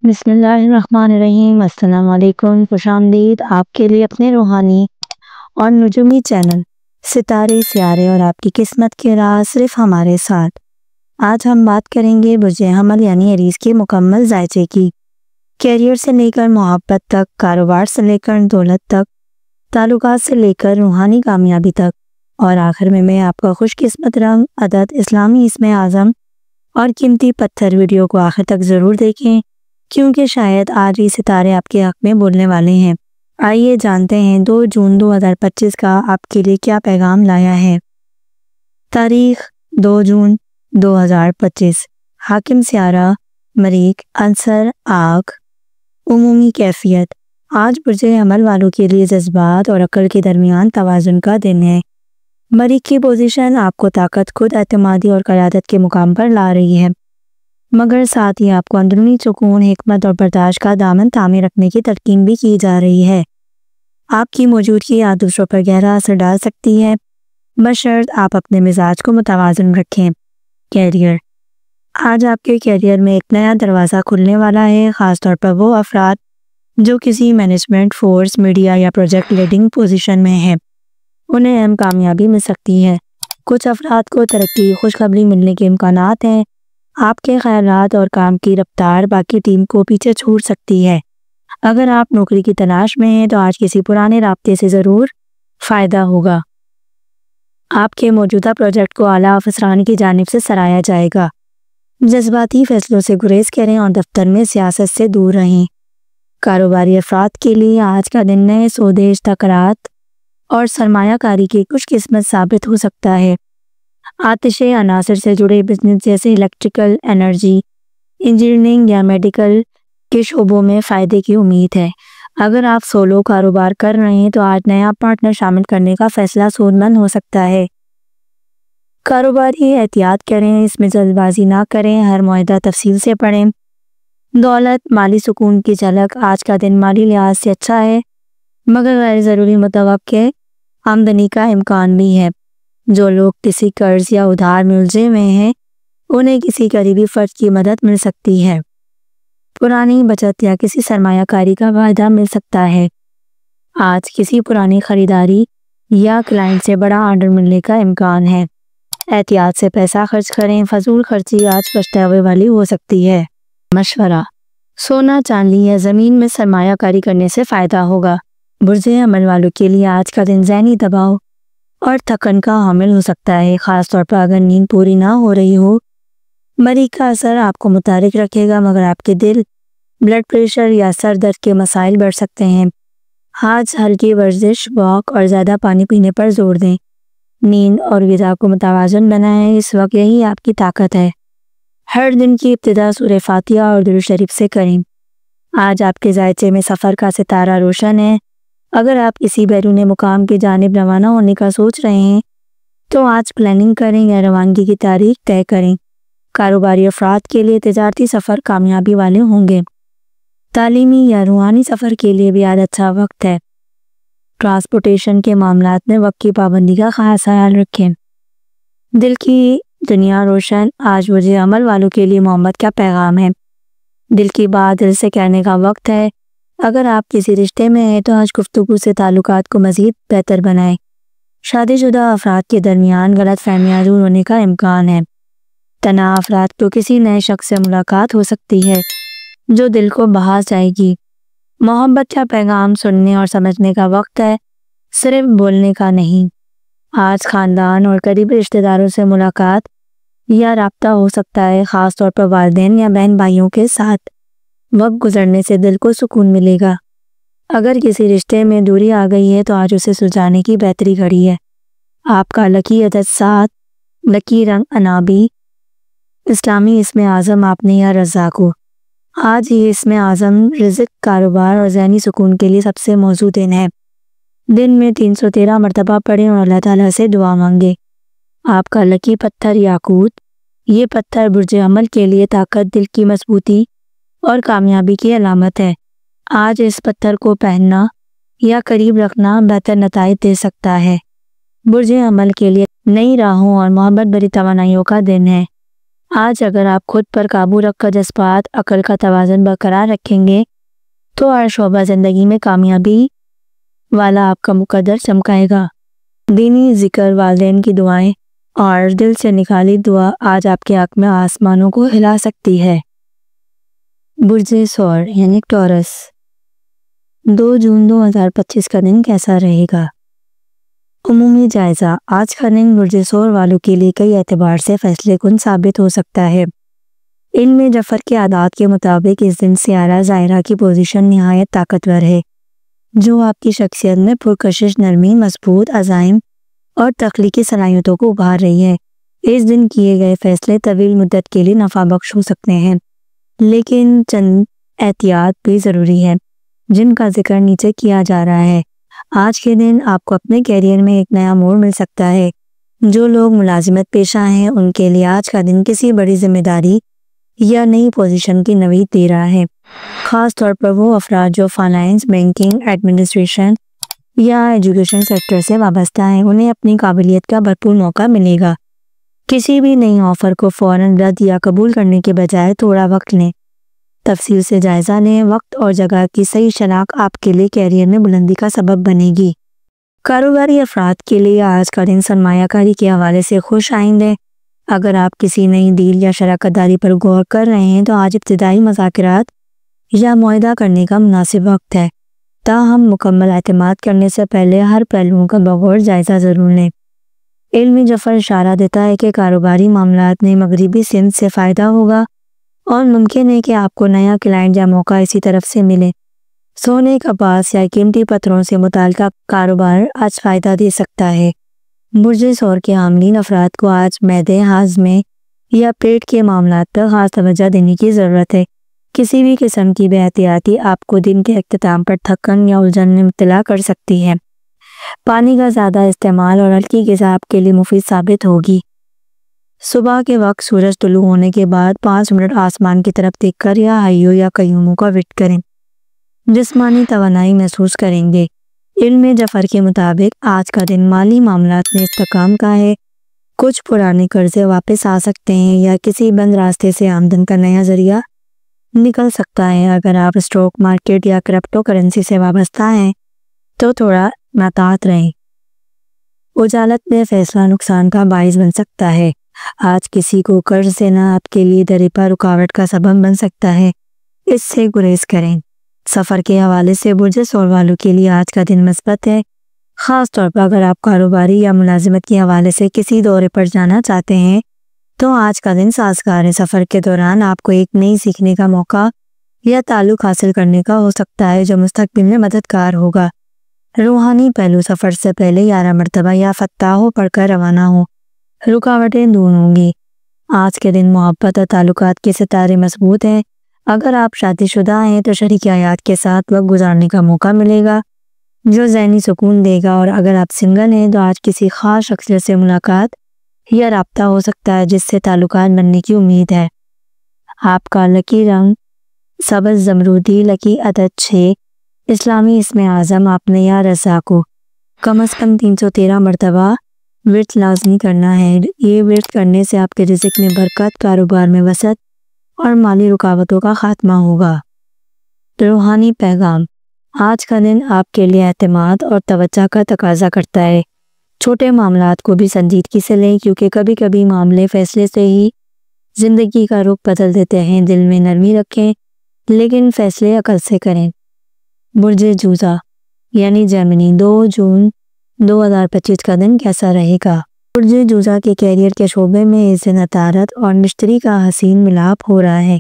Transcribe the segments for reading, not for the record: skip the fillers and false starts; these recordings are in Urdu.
بسم اللہ الرحمن الرحیم۔ السلام علیکم، خوش آمدید آپ کے لیے اپنے روحانی اور نجومی چینل ستارے سیارے اور آپ کی قسمت کے راز صرف ہمارے ساتھ۔ آج ہم بات کریں گے برج حمل یعنی ایریز کے مکمل ذائچے کی۔ کیریئر سے لے کر محبت تک، کاروبار سے لے کر دولت تک، تعلقات سے لے کر روحانی کامیابی تک، اور آخر میں آپ کا خوش قسمت رنگ، عدد، اسلامی اسم اعظم اور قیمتی پتھر۔ ویڈیو کو آخر تک ضرور دیکھیں کیونکہ شاید آج ہی ستارے آپ کے حق میں بولنے والے ہیں۔ آئیے جانتے ہیں 2 جون 2025 کا آپ کے لیے کیا پیغام لایا ہے۔ تاریخ 2 جون 2025۔ حاکم سیارہ مریخ، عنصر آگ۔ عمومی کیفیت: آج برج حمل والوں کے لیے جذبات اور عقل کے درمیان توازن کا دن ہے۔ مریخ کی پوزیشن آپ کو طاقت، خود اعتمادی اور قیادت کے مقام پر لا رہی ہے، مگر ساتھ ہی آپ کو اندرونی سکون، حکمت اور برداشت کا دامن تھامے رکھنے کی تلقین بھی کی جا رہی ہے۔ آپ کی موجودگی آپ دوسروں پر گہرا اثر ڈال سکتی ہے، بشرط آپ اپنے مزاج کو متوازن رکھیں۔ کیریئر: آج آپ کے کیریئر میں ایک نیا دروازہ کھلنے والا ہے، خاص طور پر وہ افراد جو کسی مینجمنٹ، فورس، میڈیا یا پروجیکٹ لیڈنگ پوزیشن میں ہیں، انہیں اہم کامیابی مل سکتی ہے۔ کچھ افراد کو ترقی، خوشخبری ملنے کے امکانات ہیں۔ آپ کے خیالات اور کام کی رفتار باقی ٹیم کو پیچھے چھوڑ سکتی ہے۔ اگر آپ نوکری کی تلاش میں ہیں تو آج کسی پرانے رابطے سے ضرور فائدہ ہوگا۔ آپ کے موجودہ پروجیکٹ کو اعلیٰ افسران کی جانب سے سراہا جائے گا۔ جذباتی فیصلوں سے گریز کریں اور دفتر میں سیاست سے دور رہیں۔ کاروباری افراد کے لیے آج کا دن نئے سودے، اشتراکات اور سرمایہ کاری کی خوش قسمت ثابت ہو سکتا ہے۔ آتشی عناصر سے جڑے بزنس جیسے الیکٹریکل، انرجی، انجینئرنگ یا میڈیکل کے شعبوں میں فائدے کی امید ہے۔ اگر آپ سولو کاروبار کر رہے ہیں تو آج نیا پارٹنر شامل کرنے کا فیصلہ سود مند ہو سکتا ہے۔ کاروباری احتیاط کریں، اس میں جلد بازی نہ کریں، ہر معاہدہ تفصیل سے پڑھیں۔ دولت، مالی سکون کی جھلک: آج کا دن مالی لحاظ سے اچھا ہے، مگر غیر ضروری متوقع آمدنی کا امکان بھی ہے۔ جو لوگ کسی قرض یا ادھار میں الجھے ہوئے ہیں، انہیں کسی قریبی فرد کی مدد مل سکتی ہے۔ پرانی بچت یا کسی سرمایہ کاری کا فائدہ مل سکتا ہے۔ آج کسی پرانی خریداری یا کلائنٹ سے بڑا آرڈر ملنے کا امکان ہے۔ احتیاط سے پیسہ خرچ کریں، فضول خرچی آج پچھتاوے والی ہو سکتی ہے۔ مشورہ: سونا، چاندی یا زمین میں سرمایہ کاری کرنے سے فائدہ ہوگا۔ برج حمل والوں کے لیے آج کا دن ذہنی دباؤ اور تھکن کا حامل ہو سکتا ہے، خاص طور پر اگر نیند پوری نہ ہو رہی ہو۔ مریخ کا اثر آپ کو متحرک رکھے گا، مگر آپ کے دل، بلڈ پریشر یا سر درد کے مسائل بڑھ سکتے ہیں۔ آج ہلکی ورزش، واک اور زیادہ پانی پینے پر زور دیں۔ نیند اور غذا کو متوازن بنائیں، اس وقت یہی آپ کی طاقت ہے۔ ہر دن کی ابتدا سورہ فاتحہ اور درود شریف سے کریں۔ آج آپ کے ذائچے میں سفر کا ستارہ روشن ہے۔ اگر آپ کسی بیرون مقام کی جانب روانہ ہونے کا سوچ رہے ہیں تو آج پلاننگ کریں یا روانگی کی تاریخ طے کریں۔ کاروباری افراد کے لیے تجارتی سفر کامیابی والے ہوں گے۔ تعلیمی یا روحانی سفر کے لیے بھی آج اچھا وقت ہے۔ ٹرانسپورٹیشن کے معاملات میں وقت کی پابندی کا خاص خیال رکھیں۔ دل کی دنیا روشن: آج برج حمل والوں کے لیے محبت کا پیغام ہے۔ دل کی بات دل سے کہنے کا وقت ہے۔ اگر آپ کسی رشتے میں ہیں تو آج گفتگو سے تعلقات کو مزید بہتر بنائیں۔ شادی شدہ افراد کے درمیان غلط فہمیاں دور ہونے کا امکان ہے۔ تنہا افراد کو کسی نئے شخص سے ملاقات ہو سکتی ہے جو دل کو بہا جائے گی۔ محبت کا پیغام سننے اور سمجھنے کا وقت ہے، صرف بولنے کا نہیں۔ آج خاندان اور قریبی رشتہ داروں سے ملاقات یا رابطہ ہو سکتا ہے، خاص طور پر والدین یا بہن بھائیوں کے ساتھ۔ وقت گزرنے سے دل کو سکون ملے گا۔ اگر کسی رشتے میں دوری آ گئی ہے تو آج اسے سلجھانے کی بہتری گھڑی ہے۔ آپ کا لکی عدد 7، لکی رنگ عنابی، اسلامی اسم اعظم آپ نے یا رزاق ہو۔ آج یہ اسم اعظم رزق، کاروبار اور ذہنی سکون کے لیے سب سے موزوں دن ہے۔ دن میں 313 مرتبہ پڑھیں اور اللہ تعالیٰ سے دعا مانگیں۔ آپ کا لکی پتھر یاقوت، یہ پتھر برج حمل کے لیے طاقت، دل کی مضبوطی اور کامیابی کی علامت ہے۔ آج اس پتھر کو پہننا یا قریب رکھنا بہتر نتائج دے سکتا ہے۔ برج حمل کے لیے نئی راہوں اور محبت بھری توانائیوں کا دن ہے۔ آج اگر آپ خود پر قابو رکھ کر جذبات، عقل کا توازن برقرار رکھیں گے تو ہر شعبہ زندگی میں کامیابی والا آپ کا مقدر چمکائے گا۔ دینی ذکر، والدین کی دعائیں اور دل سے نکالی دعا آج آپ کے حق میں آسمانوں کو ہلا سکتی ہے۔ برج ثور یعنی ٹورس، 2 جون 2025 کا دن کیسا رہے گا؟ عمومی جائزہ۔ آج کا دن برج ثور والوں کے لیے کئی اعتبار سے فیصلے کن ثابت ہو سکتا ہے۔ علم جفر کے عادات کے مطابق اس دن سیارہ ظاہرہ کی پوزیشن نہایت طاقتور ہے، جو آپ کی شخصیت میں پرکشش، نرمی، مضبوط عزائم اور تخلیقی صلاحیتوں کو ابھار رہی ہے۔ اس دن کیے گئے فیصلے طویل مدت کے لیے نفع بخش ہو سکتے ہیں، لیکن چند احتیاط بھی ضروری ہے جن کا ذکر نیچے کیا جا رہا ہے۔ آج کے دن آپ کو اپنے کیریئر میں ایک نیا موڑ مل سکتا ہے۔ جو لوگ ملازمت پیشہ ہیں ان کے لیے آج کا دن کسی بڑی ذمہ داری یا نئی پوزیشن کی نوید دے رہا ہے۔ خاص طور پر وہ افراد جو فائنانس، بینکنگ، ایڈمنسٹریشن یا ایجوکیشن سیکٹر سے وابستہ ہیں، انہیں اپنی قابلیت کا بھرپور موقع ملے گا۔ کسی بھی نئی آفر کو فوراً رد یا قبول کرنے کے بجائے تھوڑا وقت لیں، تفصیل سے جائزہ لیں۔ وقت اور جگہ کی صحیح شناخت آپ کے لیے کیریئر میں بلندی کا سبب بنے گی۔ کاروباری افراد کے لیے آج کا دن سرمایہ کاری کے حوالے سے خوش آئند ہے۔ اگر آپ کسی نئی ڈیل یا شراکت داری پر غور کر رہے ہیں تو آج ابتدائی مذاکرات یا معاہدہ کرنے کا مناسب وقت ہے، تاہم مکمل اعتماد کرنے سے پہلے ہر پہلوؤں کا بغور جائزہ ضرور لیں۔ علمی جفر اشارہ دیتا ہے کہ کاروباری معاملات میں مغربی سمت سے فائدہ ہوگا اور ممکن ہے کہ آپ کو نیا کلائنٹ یا موقع اسی طرف سے ملے۔ سونے، کپاس یا قیمتی پتھروں سے متعلقہ کاروبار آج فائدہ دے سکتا ہے۔ برج ثور کے حاملین افراد کو آج معدے، ہاضمے یا پیٹ کے معاملات پر خاص توجہ دینے کی ضرورت ہے۔ کسی بھی قسم کی بے احتیاطی آپ کو دن کے اختتام پر تھکن یا الجھن میں مبتلا کر سکتی ہے۔ پانی کا زیادہ استعمال اور ہلکی غذا آپ کے لیے مفید ثابت ہوگی۔ صبح کے وقت سورج طلوع ہونے کے بعد 5 منٹ آسمان کی طرف دیکھ کر یا حیوں یا قیوموں کا ورد کریں، جسمانی توانائی محسوس کریں گے۔ علم جفر کے مطابق آج کا دن مالی معاملات میں استحکام کا ہے۔ کچھ پرانے قرضے واپس آ سکتے ہیں یا کسی بند راستے سے آمدن کا نیا ذریعہ نکل سکتا ہے۔ اگر آپ اسٹاک مارکیٹ یا کرپٹو کرنسی سے وابستہ ہیں تو تھوڑا محتاط رہیں۔ اجالت میں فیصلہ نقصان کا باعث بن سکتا ہے۔ آج کسی کو قرض دینا آپ کے لیے درپا رکاوٹ کا سبب بن سکتا ہے، اس سے گریز کریں۔ سفر کے حوالے سے برج ثور والوں کے لیے آج کا دن مثبت ہے، خاص طور پر اگر آپ کاروباری یا ملازمت کے حوالے سے کسی دورے پر جانا چاہتے ہیں تو آج کا دن سازگار ہے۔ سفر کے دوران آپ کو ایک نئی سیکھنے کا موقع یا تعلق حاصل کرنے کا ہو سکتا ہے جو مستقبل میں مددگار ہوگا۔ روحانی پہلو، سفر سے پہلے 11 مرتبہ یا فتح پڑھ کر روانہ ہو، رکاوٹیں دور ہوں گی۔ آج کے دن محبت اور تعلقات کے ستارے مضبوط ہیں۔ اگر آپ شادی شدہ ہیں تو شریک حیات کے ساتھ وقت گزارنے کا موقع ملے گا جو ذہنی سکون دے گا، اور اگر آپ سنگل ہیں تو آج کسی خاص شخصیت سے ملاقات یا رابطہ ہو سکتا ہے جس سے تعلقات بننے کی امید ہے۔ آپ کا لکی رنگ سبز زمرودی، لکی عدد 6، اسلامی اسم اعظم آپ نے یا رضا کو کم از کم 313 مرتبہ ورد لازمی کرنا ہے۔ یہ ورد کرنے سے آپ کے رزق میں برکت، کاروبار میں وسعت اور مالی رکاوٹوں کا خاتمہ ہوگا۔ روحانی پیغام، آج کا دن آپ کے لیے اعتماد اور توجہ کا تقاضا کرتا ہے۔ چھوٹے معاملات کو بھی سنجیدگی سے لیں کیونکہ کبھی کبھی معاملے فیصلے سے ہی زندگی کا رخ بدل دیتے ہیں۔ دل میں نرمی رکھیں لیکن فیصلے عقل سے کریں۔ برج جوزہ یعنی جیمنی، 2 جون 2025 کا دن کیسا رہے گا؟ برج جوزہ کے کیریئر کے شعبے میں اس دن عطارد اور مشتری کا حسین ملاپ ہو رہا ہے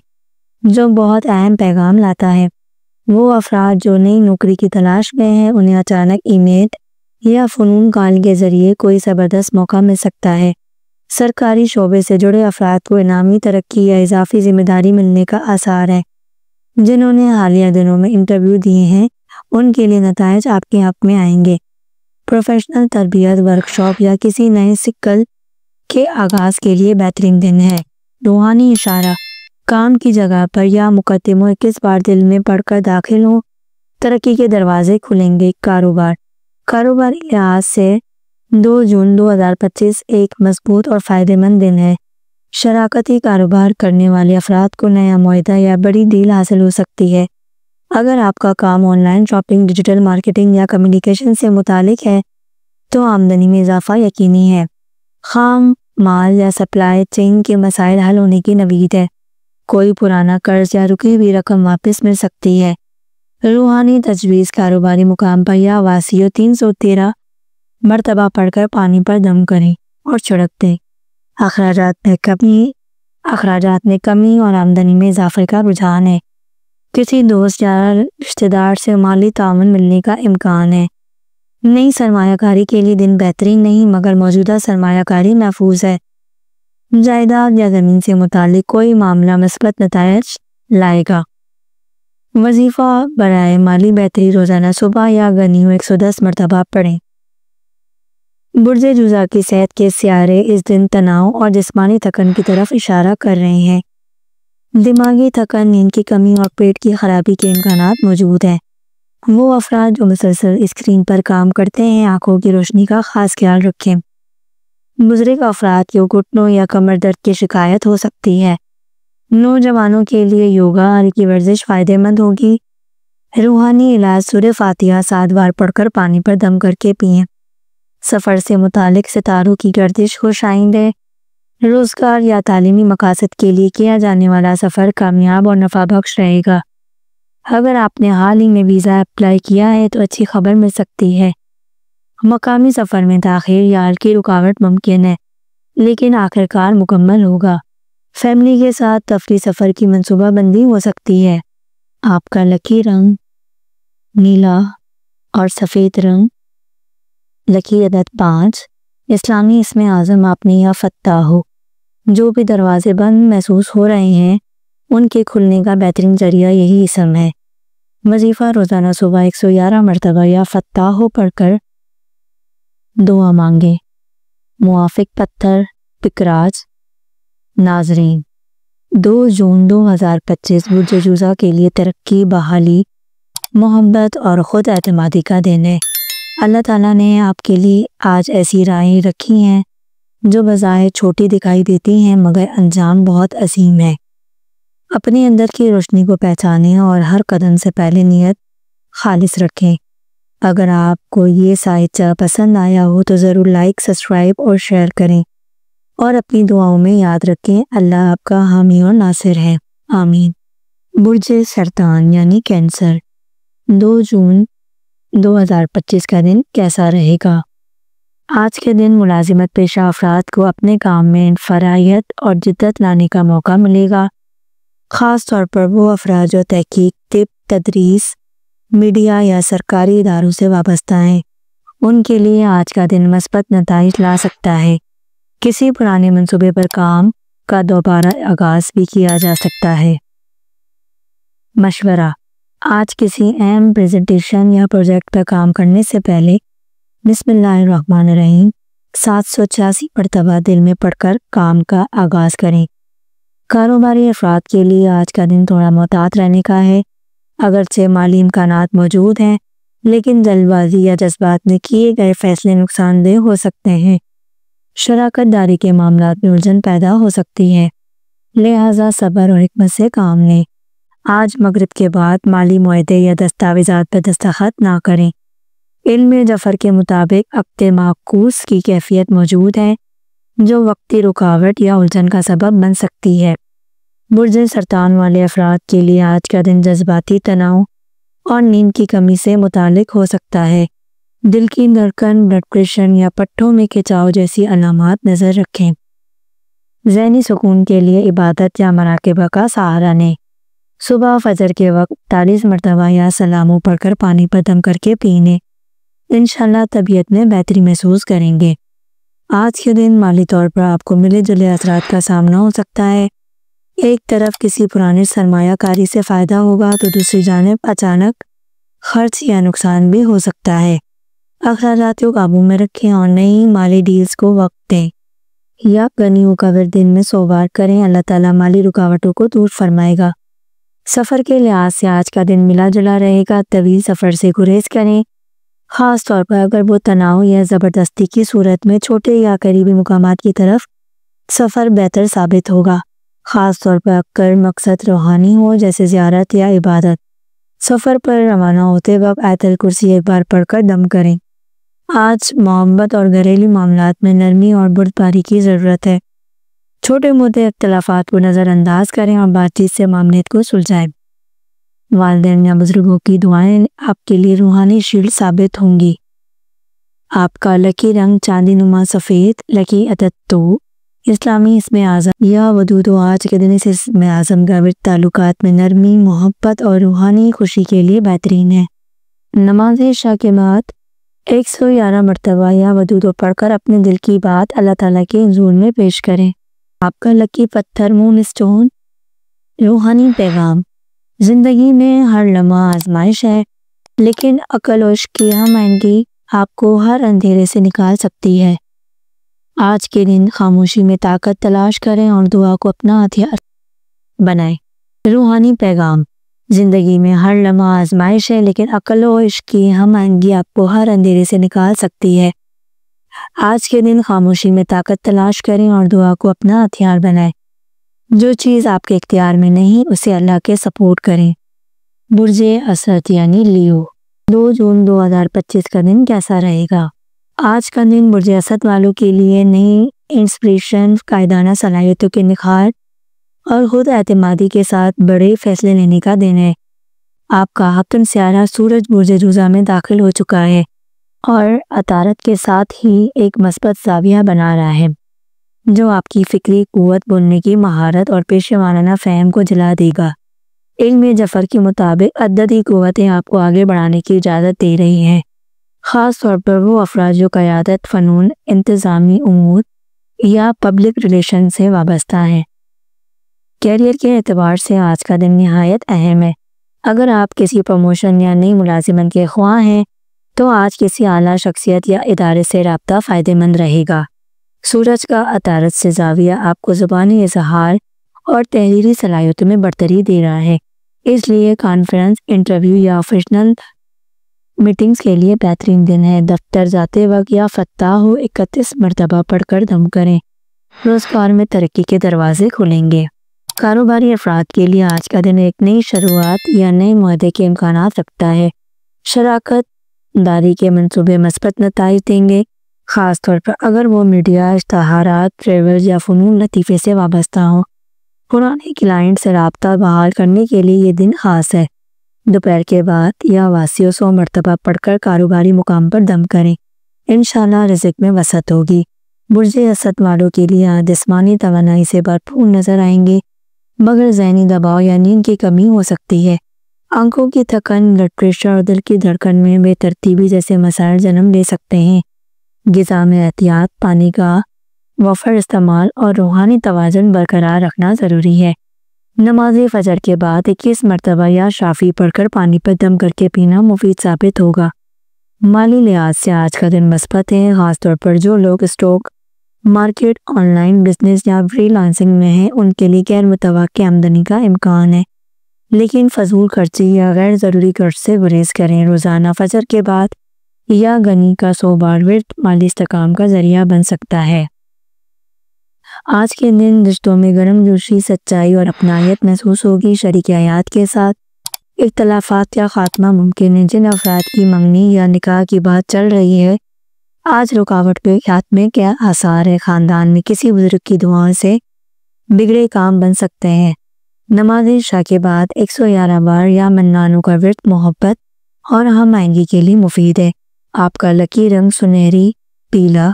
جو بہت اہم پیغام لاتا ہے۔ وہ افراد جو نئی نوکری کی تلاش میں ہیں انہیں اچانک ای میل یا فون کال کے ذریعے کوئی زبردست موقع مل سکتا ہے۔ سرکاری شعبے سے جڑے افراد کو انعامی ترقی یا اضافی ذمہ داری ملنے کا آثار ہے۔ جنہوں نے حالیہ دنوں میں انٹرویو دیے ہیں ان کے لیے نتائج آپ کے حق میں آئیں گے۔ پروفیشنل تربیت، ورکشاپ یا کسی نئے سکل کے آغاز کے لیے بہترین دن ہے۔ روحانی اشارہ، کام کی جگہ پر یا مقدموں 21 بار دل میں پڑھ کر داخل ہوں، ترقی کے دروازے کھلیں گے۔ کاروباری لحاظ سے 2 جون 2025 ایک مضبوط اور فائدہ مند دن ہے۔ شراکتی کاروبار کرنے والے افراد کو نیا معاہدہ یا بڑی ڈیل حاصل ہو سکتی ہے۔ اگر آپ کا کام online shopping, digital marketing یا کمیونیکیشن سے متعلق ہے تو آمدنی میں اضافہ یقینی ہے۔ خام مال یا سپلائی چین کے مسائل حل ہونے کی نوید ہے۔ کوئی پرانا قرض یا رکی ہوئی رقم واپس مل سکتی ہے۔ روحانی تجویز کاروباری مقام پر یا واسیو 313 مرتبہ پڑھ کر پانی پر دم کریں اور چھڑک دیں۔ اخراجات میں کمی اور آمدنی میں اضافے کا رجحان ہے۔ کسی دوست یا رشتہ دار سے مالی تعاون ملنے کا امکان ہے۔ نئی سرمایہ کاری کے لیے دن بہترین نہیں، مگر موجودہ سرمایہ کاری محفوظ ہے۔ جائیداد یا زمین سے متعلق کوئی معاملہ مثبت نتائج لائے گا۔ وظیفہ برائے مالی بہتری روزانہ صبح یا غنیو 110 مرتبہ پڑھیں۔ برج جوزا کی صحت کے سیارے اس دن تناؤ اور جسمانی تھکن کی طرف اشارہ کر رہے ہیں۔ دماغی تھکن، نیند کی کمی اور پیٹ کی خرابی کے امکانات موجود ہیں۔ وہ افراد جو مسلسل اسکرین پر کام کرتے ہیں آنکھوں کی روشنی کا خاص خیال رکھیں۔ بزرگ افراد کو گھٹنوں یا کمر درد کی شکایت ہو سکتی ہے۔ نوجوانوں کے لیے یوگا ہلکی ورزش فائدہ مند ہوگی۔ روحانی علاج سورہ فاتحہ 7 بار پڑھ کر پانی پر دم کر کے پئیں۔ سفر سے متعلق ستاروں کی گردش خوش آئند ہے۔ روزگار یا تعلیمی مقاصد کے لیے کیا جانے والا سفر کامیاب اور نفع بخش رہے گا۔ اگر آپ نے حال ہی میں ویزا اپلائی کیا ہے تو اچھی خبر مل سکتی ہے۔ مقامی سفر میں تاخیر یا ہلکی رکاوٹ ممکن ہے، لیکن آخرکار مکمل ہوگا۔ فیملی کے ساتھ تفریح سفر کی منصوبہ بندی ہو سکتی ہے۔ آپ کا لکی رنگ نیلا اور سفید رنگ۔ لکی عدد 5۔ اسلامی اسم اعظم آپ نے یا فتح ہو۔ جو بھی دروازے بند محسوس ہو رہے ہیں ان کے کھلنے کا بہترین ذریعہ یہی اسم ہے۔ وظیفہ روزانہ صبح 111 مرتبہ یا فتح ہو پڑھ کر دعا مانگیں۔ موافق پتھر پکراج۔ ناظرین، 2 جون 2025 برج جوزا کے لیے ترقی، بحالی، محبت اور خود اعتمادی کا دن ہے۔ اللہ تعالیٰ نے آپ کے لیے آج ایسی راہیں رکھی ہیں جو بظاہر چھوٹی دکھائی دیتی ہیں مگر انجام بہت عظیم ہے۔ اپنے اندر کی روشنی کو پہچانیں اور ہر قدم سے پہلے نیت خالص رکھیں۔ اگر آپ کو یہ سائچہ پسند آیا ہو تو ضرور لائک، سبسکرائب اور شیئر کریں، اور اپنی دعاؤں میں یاد رکھیں اللہ آپ کا حامی اور ناصر ہے۔ آمین۔ برج سرطان یعنی کینسر، 2 جون 2025 کا دن کیسا رہے گا؟ آج کے دن ملازمت پیشہ افراد کو اپنے کام میں انفرادیت اور جدت لانے کا موقع ملے گا۔ خاص طور پر وہ افراد جو تحقیق، طب، تدریس، میڈیا یا سرکاری اداروں سے وابستہ ہیں، ان کے لیے آج کا دن مثبت نتائج لا سکتا ہے۔ کسی پرانے منصوبے پر کام کا دوبارہ آغاز بھی کیا جا سکتا ہے۔ مشورہ: آج کسی اہم پریزنٹیشن یا پروجیکٹ پر کام کرنے سے پہلے بسم اللہ الرحمن الرحیم 786 مرتبہ دل میں پڑھ کر کام کا آغاز کریں۔ کاروباری افراد کے لیے آج کا دن تھوڑا محتاط رہنے کا ہے۔ اگرچہ مالی امکانات موجود ہیں، لیکن جلد بازی یا جذبات میں کیے گئے فیصلے نقصان دہ ہو سکتے ہیں۔ شراکت داری کے معاملات میں الجھن پیدا ہو سکتی ہے، لہٰذا صبر اور حکمت سے کام لیں۔ آج مغرب کے بعد مالی معاہدے یا دستاویزات پر دستخط نہ کریں۔ علم جعفر کے مطابق عقد معکوس کی کیفیت موجود ہے جو وقتی رکاوٹ یا الجھن کا سبب بن سکتی ہے۔ برج سرطان والے افراد کے لیے آج کا دن جذباتی تناؤ اور نیند کی کمی سے متعلق ہو سکتا ہے۔ دل کی دھڑکن، بلڈ پریشر یا پٹھوں میں کھچاؤ جیسی علامات نظر رکھیں۔ ذہنی سکون کے لیے عبادت یا مراقبہ کا سہارا لیں۔ صبح فجر کے وقت 40 مرتبہ یا سلاموں پڑھ کر پانی پر دم کر کے پینے۔ انشاءاللہ طبیعت میں بہتری محسوس کریں گے۔ آج کے دن مالی طور پر آپ کو ملے جلے اثرات کا سامنا ہو سکتا ہے۔ ایک طرف کسی پرانے سرمایہ کاری سے فائدہ ہوگا تو دوسری جانب اچانک خرچ یا نقصان بھی ہو سکتا ہے۔ اخراجات کو قابو میں رکھیں اور نئی مالی ڈیلز کو وقت دیں۔ یا غنیوں کا ورد دن میں 100 بار کریں، اللہ تعالیٰ مالی رکاوٹوں کو دور فرمائے گا۔ سفر کے لحاظ سے آج کا دن ملا جلا رہے گا، طویل سفر سے گریز کریں، خاص طور پر اگر وہ تناؤ یا زبردستی کی صورت میں چھوٹے یا قریبی مقامات کی طرف سفر بہتر ثابت ہوگا، خاص طور پر اگر مقصد روحانی ہو جیسے زیارت یا عبادت۔ سفر پر روانہ ہوتے وقت آیت الکرسی ایک بار پڑھ کر دم کریں۔ آج محبت اور گھریلو معاملات میں نرمی اور بردباری کی ضرورت ہے۔ چھوٹے موٹے اختلافات کو نظر انداز کریں اور بات چیت سے معاملات کو سلجھائیں۔ والدین یا بزرگوں کی دعائیں آپ کے لیے روحانی شیلڈ ثابت ہوں گی۔ آپ کا لکی رنگ چاندی نما سفید، لکی عدد 2، اسلامی اسم اعظم یا ودود۔ آج کے دن اس اسم اعظم کا ورد تعلقات میں نرمی، محبت اور روحانی خوشی کے لیے بہترین ہے۔ نماز عشاء کے بعد 111 مرتبہ یا ودود پڑھ کر اپنے دل کی بات اللہ تعالیٰ کے حضور میں پیش کریں۔ آپ کا لکی پتھر مون اسٹون۔ روحانی پیغام: زندگی میں ہر لمحہ آزمائش ہے، لیکن عقل و عشق کی ہم آہنگی آپ کو ہر اندھیرے سے نکال سکتی ہے۔ آج کے دن خاموشی میں طاقت تلاش کریں اور دعا کو اپنا ہتھیار بنائیں۔ روحانی پیغام: زندگی میں ہر لمحہ آزمائش ہے، لیکن عقل و عشق کی ہم آہنگی آپ کو ہر اندھیرے سے نکال سکتی ہے۔ آج کے دن خاموشی میں طاقت تلاش کریں اور دعا کو اپنا ہتھیار بنائیں۔ جو چیز آپ کے اختیار میں نہیں، اسے اللہ کے سپورٹ کریں۔ برج اسد یعنی لیو، 2 جون 2025 کا دن کیسا رہے گا؟ آج کا دن برج اسد والوں کے لیے نئی انسپریشن، قائدانہ صلاحیتوں کے نکھار اور خود اعتمادی کے ساتھ بڑے فیصلے لینے کا دن ہے۔ آپ کا حقن سیارہ سورج برج جوزہ میں داخل ہو چکا ہے اور عطارد کے ساتھ ہی ایک مثبت زاویہ بنا رہا ہے، جو آپ کی فکری قوت، بولنے کی مہارت اور پیشہ ورانہ فہم کو جلا دے گا۔ علم جعفر کے مطابق عددی قوتیں آپ کو آگے بڑھانے کی اجازت دے رہی ہیں، خاص طور پر وہ افراد جو قیادت، فنون، انتظامی امور یا پبلک ریلیشن سے وابستہ ہیں۔ کیریئر کے اعتبار سے آج کا دن نہایت اہم ہے۔ اگر آپ کسی پروموشن یا نئی ملازمت کے خواہاں ہیں تو آج کسی اعلیٰ شخصیت یا ادارے سے رابطہ فائدہ مند رہے گا۔ سورج کا عطارد سے زاویہ آپ کو زبانی اظہار اور تحریری صلاحیتوں میں برتری دے رہا ہے، اس لیے کانفرنس، انٹرویو یا آفیشنل میٹنگز کے لیے بہترین دن ہے۔ دفتر جاتے وقت یا فتح ہو 31 مرتبہ پڑھ کر دم کریں۔ روزگار میں ترقی کے دروازے کھلیں گے۔ کاروباری افراد کے لیے آج کا دن ایک نئی شروعات یا نئے معاہدے کے امکانات رکھتا ہے۔ شراکت داری کے منصوبے مثبت نتائج دیں گے، خاص طور پر اگر وہ میڈیا، اشتہارات، ٹریول یا فنون لطیفے سے وابستہ ہوں۔ پرانے کلائنٹ سے رابطہ بحال کرنے کے لیے یہ دن خاص ہے۔ دوپہر کے بعد یا واسیوں 100 مرتبہ پڑھ کر کاروباری مقام پر دم کریں، انشاءاللہ رزق میں وسعت ہوگی۔ برج اسد والوں کے لیے آج جسمانی توانائی سے بھرپور نظر آئیں گے، مگر ذہنی دباؤ یا نیند کی کمی ہو سکتی ہے۔ آنکھوں کی تھکن، بلڈ پریشر اور دل کی دھڑکن میں بے ترتیبی جیسے مسائل جنم لے سکتے ہیں۔ غذا میں احتیاط، پانی کا وفر استعمال اور روحانی توازن برقرار رکھنا ضروری ہے۔ نماز فجر کے بعد 21 مرتبہ یا شافی پڑھ کر پانی پر دم کر کے پینا مفید ثابت ہوگا۔ مالی لحاظ سے آج کا دن مثبت ہے، خاص طور پر جو لوگ stock market, on line business یا فری لانسنگ میں ہیں، ان کے لیے غیر متوقع آمدنی کا امکان ہے، لیکن فضول خرچی یا غیر ضروری قرض سے گریز کریں۔ روزانہ فجر کے بعد یا غنی کا 100 بار ورد مالی استحکام کا ذریعہ بن سکتا ہے۔ آج کے دن رشتوں میں گرم جوشی، سچائی اور اپنائیت محسوس ہوگی۔ شریک حیات کے ساتھ اختلافات یا خاتمہ ممکن ہے۔ جن افراد کی منگنی یا نکاح کی بات چل رہی ہے، آج رکاوٹ کے خاتمے کے آثار ہے۔ خاندان میں کسی بزرگ کی دعاؤں سے بگڑے کام بن سکتے ہیں۔ نماز عشاء کے بعد 111 بار یا منانوں کا ورد محبت اور ہم آہنگی کے لیے مفید ہے۔ آپ کا لکی رنگ سنہری پیلا،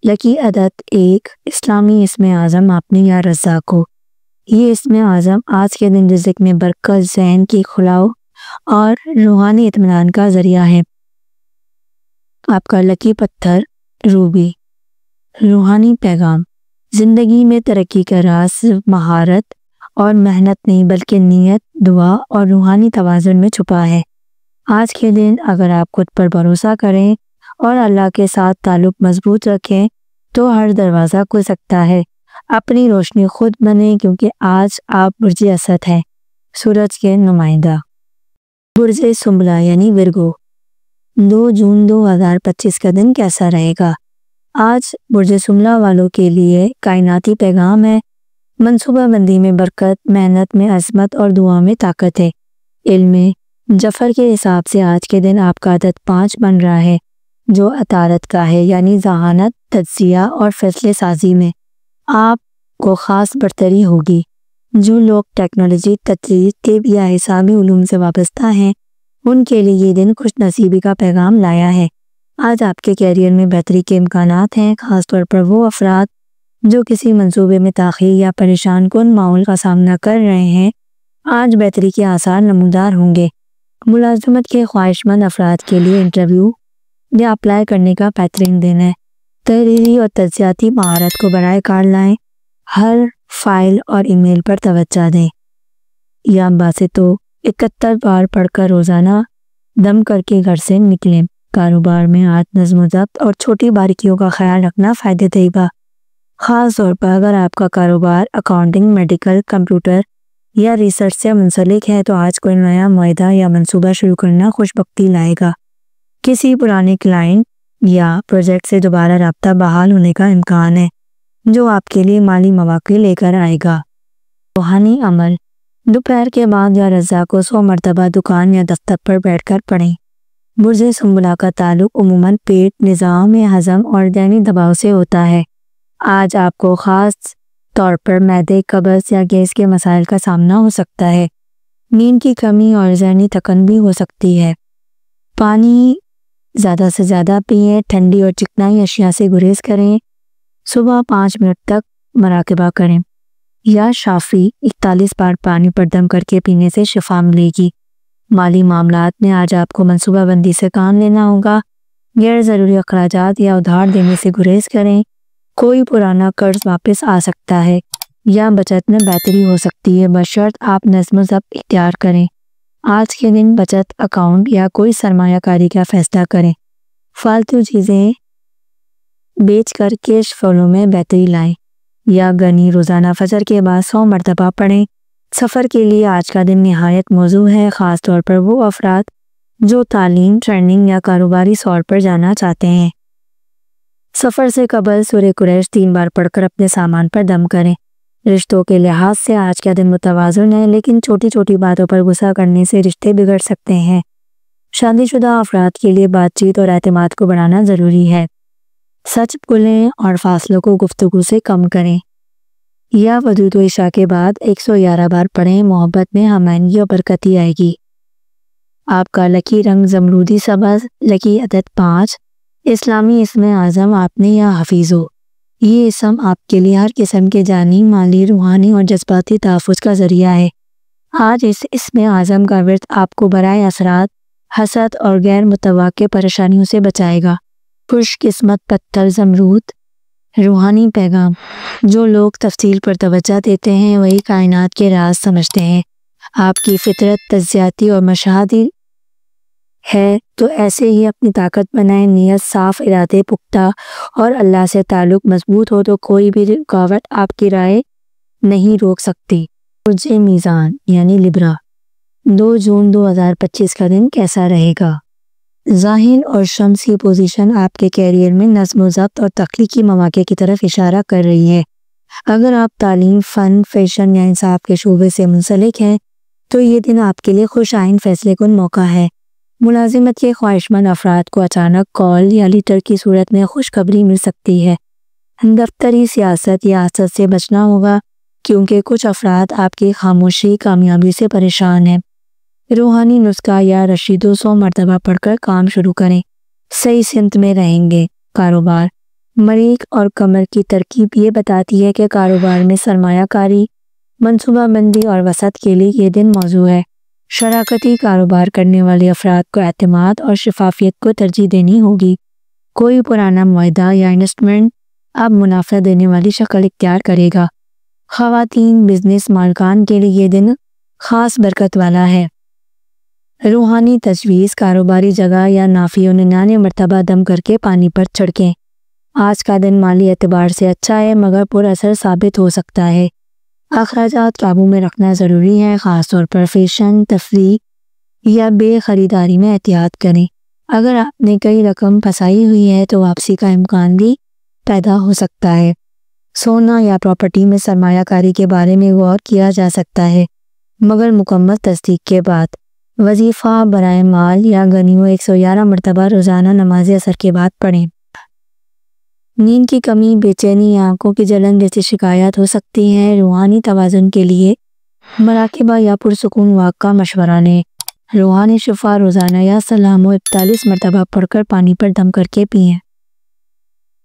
لکی عدد 1، اسلامی اسم اعظم آپ نے یا رزاق ہو۔ یہ اسم اعظم آج کے دن رزق میں برکت، ذہن کی کھلاؤ اور روحانی اطمینان کا ذریعہ ہے۔ آپ کا لکی پتھر روبی۔ روحانی پیغام: زندگی میں ترقی کا راز صرف مہارت اور محنت نہیں، بلکہ نیت، دعا اور روحانی توازن میں چھپا ہے۔ آج کے دن اگر آپ خود پر بھروسہ کریں اور اللہ کے ساتھ تعلق مضبوط رکھیں تو ہر دروازہ کھل سکتا ہے۔ اپنی روشنی خود بنیں، کیونکہ آج آپ برج اسد ہیں، سورج کے نمائندہ۔ برج سنبلہ یعنی ورگو، 2 جون 2025 کا دن کیسا رہے گا؟ آج برج سملہ والوں کے لیے کائناتی پیغام ہے۔ منصوبہ بندی میں برکت، محنت میں عظمت اور دعا میں طاقت ہے۔ علم جفر کے حساب سے آج کے دن آپ کا عدد 5 بن رہا ہے، جو عطارد کا ہے، یعنی ذہانت، تجزیہ اور فیصلے سازی میں آپ کو خاص برتری ہوگی۔ جو لوگ ٹیکنالوجی، تجزیے، طب یا حسابی علوم سے وابستہ ہیں، ان کے لیے یہ دن خوش نصیبی کا پیغام لایا ہے۔ آج آپ کے کیریئر میں بہتری کے امکانات ہیں، خاص طور پر وہ افراد جو کسی منصوبے میں تاخیر یا پریشان کن ماحول کا سامنا کر رہے ہیں۔ آج بہتری کے آثار نمودار ہوں گے۔ ملازمت کے خواہش مند افراد کے لیے انٹرویو یا اپلائی کرنے کا بہترین دن ہے۔ تحریری اور تجزیاتی مہارت کو برائے کار لائیں۔ ہر فائل اور ای میل پر توجہ دیں۔ یا باسے تو 71 بار پڑھ کر روزانہ دم کر کے گھر سے نکلیں۔ کاروبار میں آج نظم و ضبط اور چھوٹی باریکیوں کا خیال رکھنا فائدہ دے گا۔ خاص طور پر اگر آپ کا کاروبار اکاؤنٹنگ، میڈیکل، کمپیوٹر یا ریسرچ سے منسلک ہے تو آج کوئی نیا معاہدہ یا منصوبہ شروع کرنا خوش بختی لائے گا۔ کسی پرانے کلائنٹ یا پروجیکٹ سے دوبارہ رابطہ بحال ہونے کا امکان ہے، جو آپ کے لیے مالی مواقع لے کر آئے گا۔ روحانی عمل دوپہر کے بعد یا رضا کو 100 مرتبہ دکان یا دفتر پر بیٹھ کر پڑھیں۔ برج سنبلہ کا تعلق عموماً پیٹ، نظام ہضم اور ذہنی دباؤ سے ہوتا ہے۔ آج آپ کو خاص طور پر معدے، قبض یا گیس کے مسائل کا سامنا ہو سکتا ہے۔ نیند کی کمی اور ذہنی تھکن بھی ہو سکتی ہے۔ پانی زیادہ سے زیادہ پئیں، ٹھنڈی اور چکنائی اشیاء سے گریز کریں۔ صبح 5 منٹ تک مراقبہ کریں۔ یا شافی 41 بار پانی پر دم کر کے پینے سے شفا ملے گی۔ مالی معاملات میں آج آپ کو منصوبہ بندی سے کام لینا ہوگا۔ غیر ضروری اخراجات یا ادھار دینے سے گریز کریں۔ کوئی پرانا قرض واپس آ سکتا ہے یا بچت میں بہتری ہو سکتی ہے، بشرط آپ نظم و ضبط اختیار کریں۔ آج کے دن بچت اکاؤنٹ یا کوئی سرمایہ کاری کا فیصلہ کریں۔ فالتو چیزیں بیچ کر کیش فلو میں بہتری لائیں۔ یا گنی روزانہ فجر کے بعد 100 مرتبہ پڑھیں۔ سفر کے لیے آج کا دن نہایت موزوں ہے، خاص طور پر وہ افراد جو تعلیم، ٹریننگ یا کاروباری سفر پر جانا چاہتے ہیں۔ سفر سے قبل سورہ قریش 3 بار پڑھ کر اپنے سامان پر دم کریں۔ رشتوں کے لحاظ سے آج کا دن متوازن ہے، لیکن چھوٹی چھوٹی باتوں پر غصہ کرنے سے رشتے بگڑ سکتے ہیں۔ شادی شدہ افراد کے لیے بات چیت اور اعتماد کو بڑھانا ضروری ہے۔ سچ بولیں اور فاصلوں کو گفتگو سے کم کریں۔ یا وضو و عشاء کے بعد 111 بار پڑھیں، محبت میں ہمآہنگی اور برکتی آئے گی۔ آپ کا لکی رنگ زمرودی سبز، لکی عدد 5، اسلامی اسم اعظم آپ نے یا حفیظو۔ یہ اسم آپ کے لیے ہر قسم کے جانی، مالی، روحانی اور جذباتی تحفظ کا ذریعہ ہے۔ آج اس اسم اعظم کا ورد آپ کو برائے اثرات، حسد اور غیر متوقع پریشانیوں سے بچائے گا۔ خوش قسمت پتھر زمرود۔ روحانی پیغام: جو لوگ تفصیل پر توجہ دیتے ہیں وہی کائنات کے راز سمجھتے ہیں۔ آپ کی فطرت تجزیاتی اور مشاہدی ہے تو ایسے ہی اپنی طاقت بنائیں۔ نیت صاف، ارادے پختہ اور اللہ سے تعلق مضبوط ہو تو کوئی بھی رکاوٹ آپ کی رائے نہیں روک سکتی۔ برج میزان یعنی لبرا، 2 جون 2025 کا دن کیسا رہے گا؟ ظاہر اور شمسی پوزیشن آپ کے کیریئر میں نظم و ضبط اور تخلیقی مواقع کی طرف اشارہ کر رہی ہے۔ اگر آپ تعلیم، فن، فیشن یا انصاف کے شعبے سے منسلک ہیں تو یہ دن آپ کے لیے خوش آئند فیصلے کن موقع ہے۔ ملازمت کے خواہش مند افراد کو اچانک کال یا لیٹر کی صورت میں خوشخبری مل سکتی ہے۔ دفتری سیاست یا حسد سے بچنا ہوگا کیونکہ کچھ افراد آپ کی خاموشی کامیابی سے پریشان ہیں۔ روحانی نسخہ یا رشیدو 100 مرتبہ پڑھ کر کام شروع کریں، صحیح سمت میں رہیں گے۔ کاروبار، مریخ اور قمر کی ترکیب یہ بتاتی ہے کہ کاروبار میں سرمایہ کاری، منصوبہ بندی اور وسعت کے لیے یہ دن موزوں ہے۔ شراکتی کاروبار کرنے والے افراد کو اعتماد اور شفافیت کو ترجیح دینی ہوگی۔ کوئی پرانا معاہدہ یا انویسٹمنٹ اب منافع دینے والی شکل اختیار کرے گا۔ خواتین بزنس مالکان کے لیے یہ دن خاص برکت والا ہے۔ روحانی تجویز، کاروباری جگہ یا نافی و 99 مرتبہ دم کر کے پانی پر چھڑکیں۔ آج کا دن مالی اعتبار سے اچھا ہے مگر پر اثر ثابت ہو سکتا ہے۔ اخراجات قابو میں رکھنا ضروری ہے، خاص طور پر فیشن، تفریح یا بے خریداری میں احتیاط کریں۔ اگر آپ نے کئی رقم پھنسائی ہوئی ہے تو واپسی کا امکان بھی پیدا ہو سکتا ہے۔ سونا یا پراپرٹی میں سرمایہ کاری کے بارے میں غور کیا جا سکتا ہے، مگر مکمل تصدیق کے بعد۔ وظیفہ برائے مال یا غنیمت 111 مرتبہ روزانہ نماز عصر کے بعد پڑھیں۔ نیند کی کمی، بے چینی یا آنکھوں کی جلن جیسی شکایات ہو سکتی ہیں۔ روحانی توازن کے لیے مراقبہ یا پرسکون واک کا مشورہ لیں۔ روحانی شفا روزانہ یا سلام 41 مرتبہ پڑھ کر پانی پر دم کر کے پئیں۔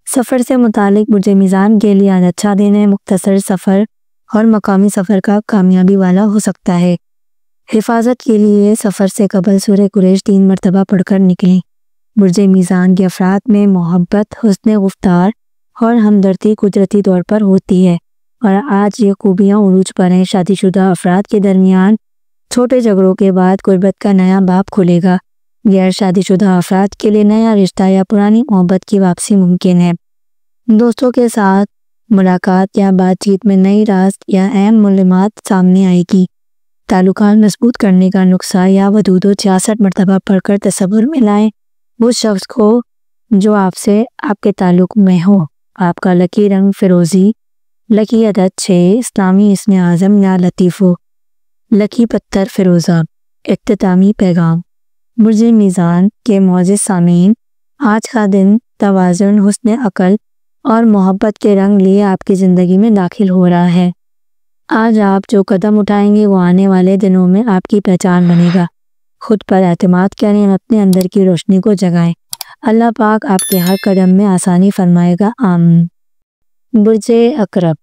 سفر سے متعلق برج میزان کے لیے آج اچھا دن ہے۔ مختصر سفر اور مقامی سفر کا کامیابی والا ہو سکتا ہے۔ حفاظت کے لیے سفر سے قبل سورہ قریش 3 مرتبہ پڑھ کر نکلیں۔ برج میزان کے افراد میں محبت، حسن گفتار اور ہمدردی قدرتی طور پر ہوتی ہے، اور آج یہ خوبیاں عروج پر ہیں۔ شادی شدہ افراد کے درمیان چھوٹے جھگڑوں کے بعد قربت کا نیا باب کھلے گا۔ غیر شادی شدہ افراد کے لیے نیا رشتہ یا پرانی محبت کی واپسی ممکن ہے۔ دوستوں کے ساتھ ملاقات یا بات چیت میں نئی راز یا اہم معلومات سامنے آئے گی۔ تعلقات مضبوط کرنے کا نسخہ یا ودود 66 مرتبہ پڑھ کر تصور میں لائیں اس شخص کو جو آپ سے آپ کے تعلق میں ہو۔ آپ کا لکی رنگ فیروزی، لکی عدد 6، اسلامی اسم اعظم یا لطیف ہو، لکی پتھر فیروزہ۔ اختتامی پیغام۔ برج میزان کے معزز سامعین، آج کا دن توازن، حسن عقل اور محبت کے رنگ لیے آپ کی زندگی میں داخل ہو رہا ہے۔ آج آپ جو قدم اٹھائیں گے وہ آنے والے دنوں میں آپ کی پہچان بنے گا۔ خود پر اعتماد کریں اور اپنے اندر کی روشنی کو جگائیں۔ اللہ پاک آپ کے ہر قدم میں آسانی فرمائے گا، آمین۔ برج عقرب،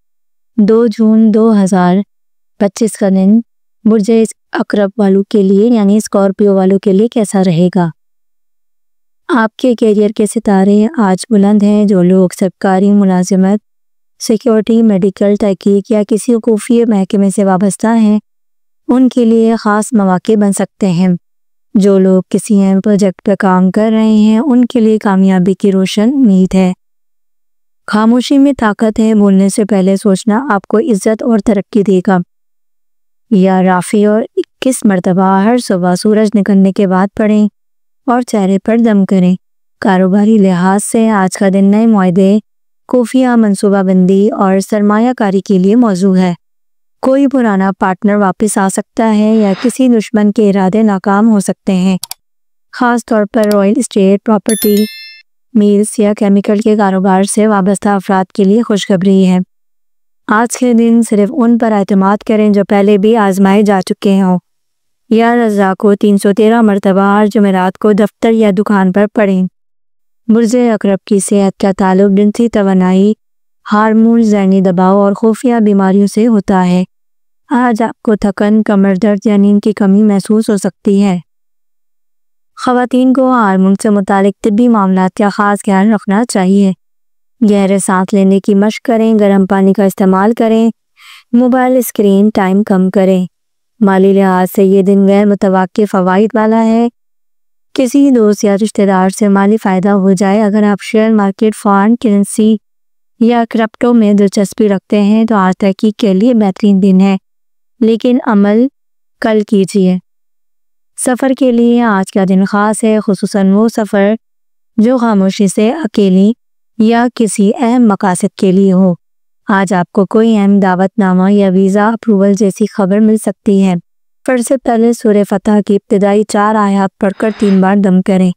2 جون 2025 کا دن برج عقرب والوں کے لیے یعنی اسکارپیو والوں کے لیے کیسا رہے گا؟ آپ کے کیریئر کے ستارے آج بلند ہیں۔ جو لوگ سرکاری ملازمت، سیکیورٹی، میڈیکل، تحقیق یا کسی خفیہ محکمے سے وابستہ ہیں ان کے لیے خاص مواقع بن سکتے ہیں۔ جو لوگ کسی اہم پروجیکٹ پر کام کر رہے ہیں ان کے لیے کامیابی کی روشن امید ہے۔ خاموشی میں طاقت ہے، بولنے سے پہلے سوچنا آپ کو عزت اور ترقی دے گا۔ یا رافی اور 21 مرتبہ ہر صبح سورج نکلنے کے بعد پڑھیں اور چہرے پر دم کریں۔ کاروباری لحاظ سے آج کا دن نئے معاہدے، خفیہ منصوبہ بندی اور سرمایہ کاری کے لیے موزوں ہے۔ کوئی پرانا پارٹنر واپس آ سکتا ہے یا کسی دشمن کے ارادے ناکام ہو سکتے ہیں۔ خاص طور پر رائل اسٹیٹ، پراپرٹی، میلز یا کیمیکل کے کاروبار سے وابستہ افراد کے لیے خوشخبری ہے۔ آج کے دن صرف ان پر اعتماد کریں جو پہلے بھی آزمائے جا چکے ہوں۔ یا رضا کو 313 مرتبہ ہر جمعرات کو دفتر یا دکان پر پڑھیں۔ برج عقرب کی صحت کا تعلق جنسی توانائی، ہارمون، ذہنی دباؤ اور خفیہ بیماریوں سے ہوتا ہے۔ آج آپ کو تھکن، کمر درد یا نیند کی کمی محسوس ہو سکتی ہے۔ خواتین کو ہارمون سے متعلق طبی معاملات کا خاص خیال رکھنا چاہیے۔ گہرے سانس لینے کی مشق کریں، گرم پانی کا استعمال کریں، موبائل اسکرین ٹائم کم کریں۔ مالی لحاظ سے یہ دن غیر متوقع فوائد والا ہے۔ کسی دوست یا رشتہ دار سے مالی فائدہ ہو جائے۔ اگر آپ شیئر مارکیٹ، فارن کرنسی یا کرپٹو میں دلچسپی رکھتے ہیں تو آج تحقیق کے لیے بہترین دن ہے، لیکن عمل کل کیجیے۔ سفر کے لیے آج کا دن خاص ہے، خصوصاً وہ سفر جو خاموشی سے اکیلی یا کسی اہم مقاصد کے لیے ہو۔ آج آپ کو کوئی اہم دعوت نامہ یا ویزا اپروول جیسی خبر مل سکتی ہے۔ سفر سے پہلے سورہ فتح کی ابتدائی 4 آیات پڑھ کر 3 بار دم کریں۔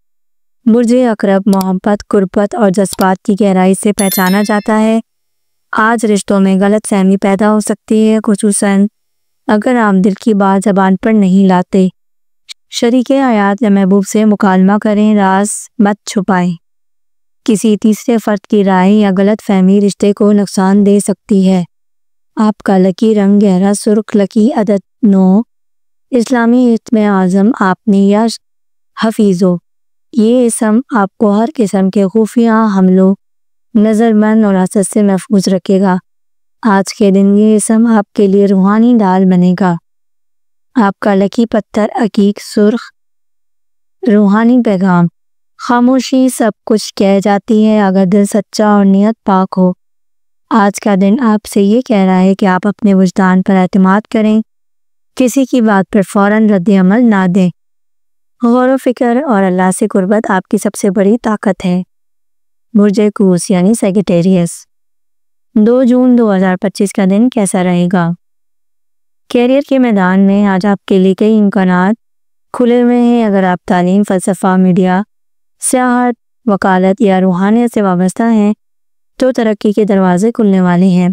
برج عقرب محبت، قربت اور جذبات کی گہرائی سے پہچانا جاتا ہے۔ آج رشتوں میں غلط فہمی پیدا ہو سکتی ہے، خصوصاً اگر آپ دل کی بات زبان پر نہیں لاتے۔ شریک حیات یا محبوب سے مکالمہ کریں، راز مت چھپائیں۔ کسی تیسرے فرد کی رائے یا غلط فہمی رشتے کو نقصان دے سکتی ہے۔ آپ کا لکی رنگ گہرا سرخ، لکی عدد 9، اسلامی اسم اعظم آپنی یا حفیظو۔ یہ اسم آپ کو ہر قسم کے خفیہ حملوں، نظر بند اور حسد سے محفوظ رکھے گا۔ آج کے دن یہ اسم آپ کے لیے روحانی ڈال بنے گا۔ آپ کا لکی پتھر عقیق سرخ۔ روحانی پیغام۔ خاموشی سب کچھ کہہ جاتی ہے اگر دل سچا اور نیت پاک ہو۔ آج کا دن آپ سے یہ کہہ رہا ہے کہ آپ اپنے وجدان پر اعتماد کریں، کسی کی بات پر فوراً رد عمل نہ دیں۔ غور و فکر اور اللہ سے قربت آپ کی سب سے بڑی طاقت ہے۔ برج قوس یعنی سیگیٹیریس۔ 2 جون 2025 کا دن کیسا رہے گا؟ کیریئر کے میدان میں آج آپ کے لیے کئی امکانات کھلے ہوئے ہیں۔ اگر آپ تعلیم، فلسفہ، میڈیا، سیاحت، وکالت یا روحانیت سے وابستہ ہیں تو ترقی کے دروازے کھلنے والے ہیں۔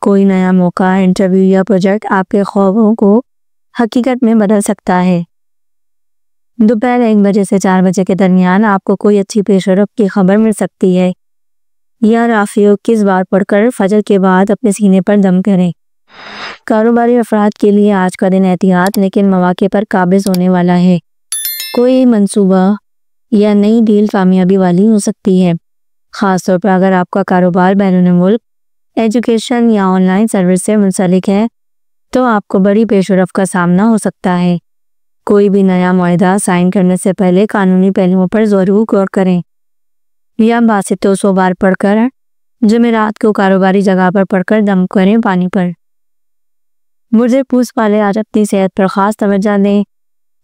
کوئی نیا موقع، انٹرویو یا پروجیکٹ آپ کے خوابوں کو حقیقت میں بدل سکتا ہے۔ دوپہر 1 بجے سے 4 بجے کے درمیان آپ کو کوئی اچھی پیش رفت کی خبر مل سکتی ہے۔ یا رافیو کس بار پڑھ کر فجر کے بعد اپنے سینے پر دم کریں۔ کاروباری افراد کے لیے آج کا دن احتیاط لیکن مواقع پر قابض ہونے والا ہے۔ کوئی منصوبہ یا نئی ڈیل کامیابی والی ہو سکتی ہے، خاص طور پر اگر آپ کا کاروبار بیرون ملک، ایجوکیشن یا آن لائن سروس سے منسلک ہے تو آپ کو بڑی پیش رفت کا سامنا ہو سکتا ہے۔ کوئی بھی نیا معاہدہ سائن کرنے سے پہلے قانونی پہلوؤں پر ضرور غور کریں۔ یا باسطوں 100 بار پڑھ کر جمعرات کو کاروباری جگہ پر پڑھ کر دم کریں پانی پر۔ برج قوس والے آج اپنی صحت پر خاص توجہ دیں۔